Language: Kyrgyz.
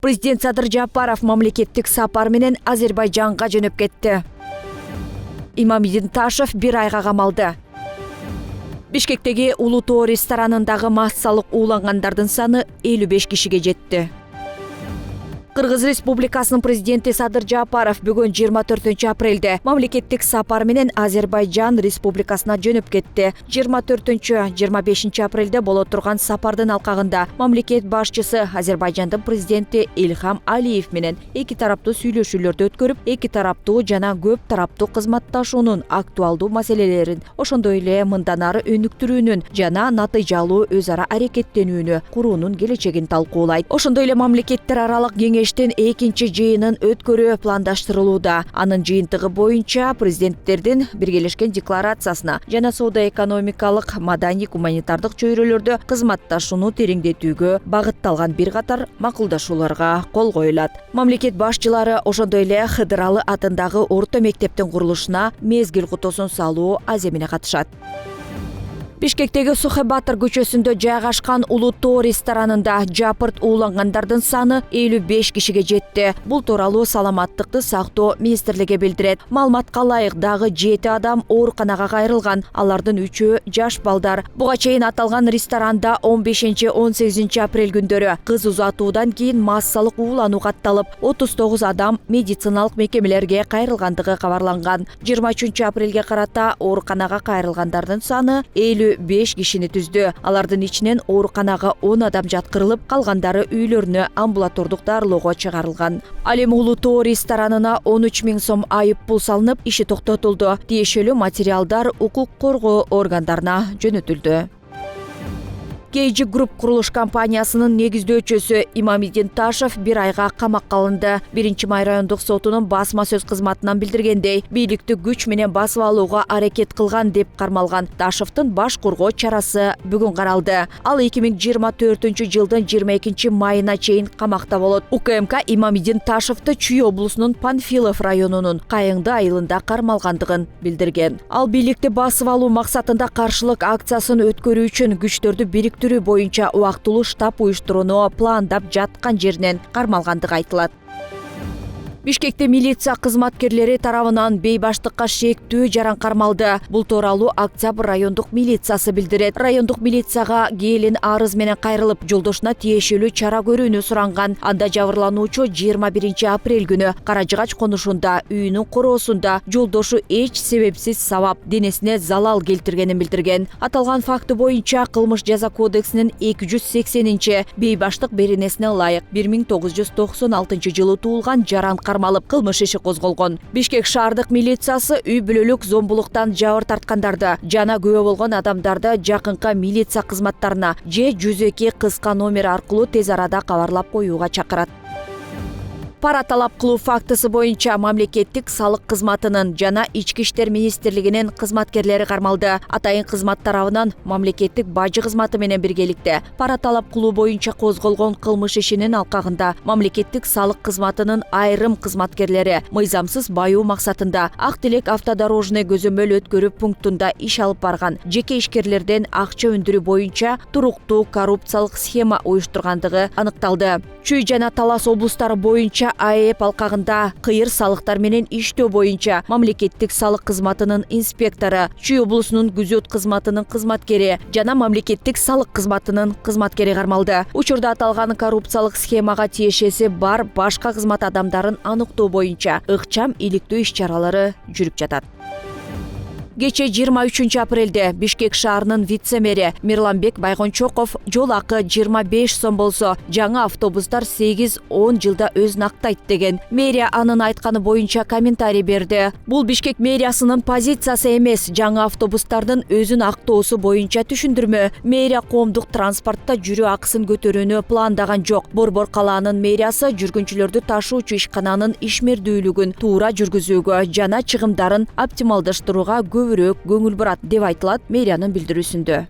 Президент Садыр Жапаров мамлекеттик сапар менен Азербайжанга жөнөп кетти. Имамидин Ташев 1 айга камалды. Бишкектеги Улуу Тоо ресторанындагы массалык уулангандардын саны 55 кишиге жетти. Кыргыз Республикасынын президенти Садыр Жапаров бүгүн 24 апрелде мамлекеттик сапар менен Азербайжан Республикасына жөнөп кетти. 24-25 апрелде боло турган сапардын алкагында мамлекет башчысы Азербайжандын президенти Ильхам Алиев менен эки тараптуу сүйлөшүүлөрдү өткөрүп, эки тараптуу жана көп тараптуу кызматташуунун актуалдуу маселелерин, ошондой эле мындан ары өнүктүрүүнүн жана натыйжалуу өз ара аракеттенүүнү куруунун келечегин талкуулайт. Ошондой эле мамлекеттер аралык экинчи жыйынын өткөрүү пландаштырылууда. Анын жыйынтыгы боюнча президенттердин биргелешкен декларациясына жана соода-экономикалык, маданий-гуманитардык чөйрөлөрдө кызматташууну тереңдетүүгө багытталган бир катар макулдашууларга кол коюлат. Мамлекет башчылары ошондой эле Хыдыралы атындагы орто мектептин курулушуна мезгил кутосун салуу аземине катышат. Бишкектеги Сухэ Батыр көчөсүндө жайгашкан Улуу Тоо ресторанында жапырт уулангандардын саны 55 кишиге жетти. Бул тууралуу Саламаттыкты сактоо министрлиги билдирет. Маалыматка ылайык дагы 7 адам ооруканага кайрылган. Алардын 3-өө жаш балдар. Буга чейин аталган ресторанда 15-18 апрель күндөрү кыз узатуудан кийин массалык уулануу катталып, 39 адам медициналык мекемелерге кайрылгандыгы кабарланган. 23 апрелге карата ооруканага кайрылгандардын саны 5 кишини түздү. Алардын ичинен ооруканага 10 адам жаткырылып, калгандары үйлөрүнө амбулатордук дарылоого чыгарылган. Ал эми Улуу Тоо ресторанына 13 000 сом айып пул салынып, иши токтотулду. Тиешелүү материалдар укук коргоо органдарына жөнөтүлдү. KG Group курулуш компаниясынын негиздөөчүсү Имамидин Ташев 1 айга камакка алынды. 1-май райондук сотунун басма сөз кызматынан билдиргендей, бийликти күч менен басып алууга аракет кылган деп кармалган Ташевдин баш коргоо чарасы бүгүн каралды. Ал 2024-жылдын 22 майына чейин камакта болот. УКМК Имамидин Ташевди Чүй облусунун Панфилов районунун Кайыңды айылында кармалгандыгын билдирген. Ал бийликти басып алуу максатында каршылык акциясын өткөрүү үчүн күчтөрдү бириктирүү боюнча убактылуу штаб уюштурууну пландап жаткан жеринен кармалгандыгы айтылат. Бишкекте милиция кызматкерлери тарабынан бейбаштыкка шектүү жаран кармалды. Бул тууралуу Октябрь райондук милициясы билдирет. Райондук милицияга келин арыз менен кайрылып, жолдошуна тиешелүү чара көрүүнү суранган. Анда жабырлануучу 21 апрель күнү Каражыгач конушунда үйүнүн короосунда жолдошу эч себепсиз сабап денесине залал келтиргенин билдирген. Аталган факты боюнча Кылмыш жаза кодексинин 280 бейбаштык беренесине ылайык 1996 жылы туулган жаран кармалып, кылмыш иши козголгон. Бишкек шаардык милициясы үй бүлөлүк зомбулуктан жабыр тарткандарды жана күбө болгон адамдарды жакынкы милиция кызматтарына же 102 кыска номер аркылуу тез арада кабарлап коюуга чакырат. Пара талап кылуу фактысы боюнча мамлекеттик салык кызматынын жана Ички иштер министрлигинин кызматкерлери кармалды. Атайын кызмат тарабынан мамлекеттик бажы кызматы менен биргеликте пара талап кылуу боюнча козголгон кылмыш ишинин алкагында мамлекеттик салык кызматынын айрым кызматкерлери мыйзамсыз баюу максатында Ак Тилек автодорожный көзөмөл өткөрүү пунктунда иш алып барган жеке ишкерлерден акча өндүрүү боюнча туруктуу коррупциялык схема уюштургандыгы аныкталды. Чүй жана Талас облустары боюнча АЭП алкагында кыйыр салыктар менен иштөө боюнча мамлекеттик салык кызматынын инспектору, Чүй облусунун күзөт кызматынын кызматкери жана мамлекеттик салык кызматынын кызматкери кармалды. Учурда аталган коррупциялык схемага тиешеси бар башка кызмат адамдарын аныктоо боюнча ыкчам иликтөө иш-чаралары жүрүп жатат. Кече 23 апрелде Бишкек шаарынын вице-мэри Мирланбек Байгончоков жол акы 25 сом болсо, жаңы автобустар 8-10 жылда өзүн актайт деген. Мэрия анын айтканы боюнча комментарий берди. Бул Бишкек мэриясынын позициясы эмес, жаңы автобустардын өзүн актоосу боюнча түшүндүрмө. Мэрия коомдук транспортто жүрүү акысын көтөрүүнү пландаган жок. Борбор калаанын мэриясы жүргүнчүлөрдү ташуучу ишкананын ишмердүүлүгүн туура жүргүзүүгө жана чыгымдарын оптималдаштырууга көбүрөөк көңүл бурат деп айтылат мэриянын билдирүүсүндө.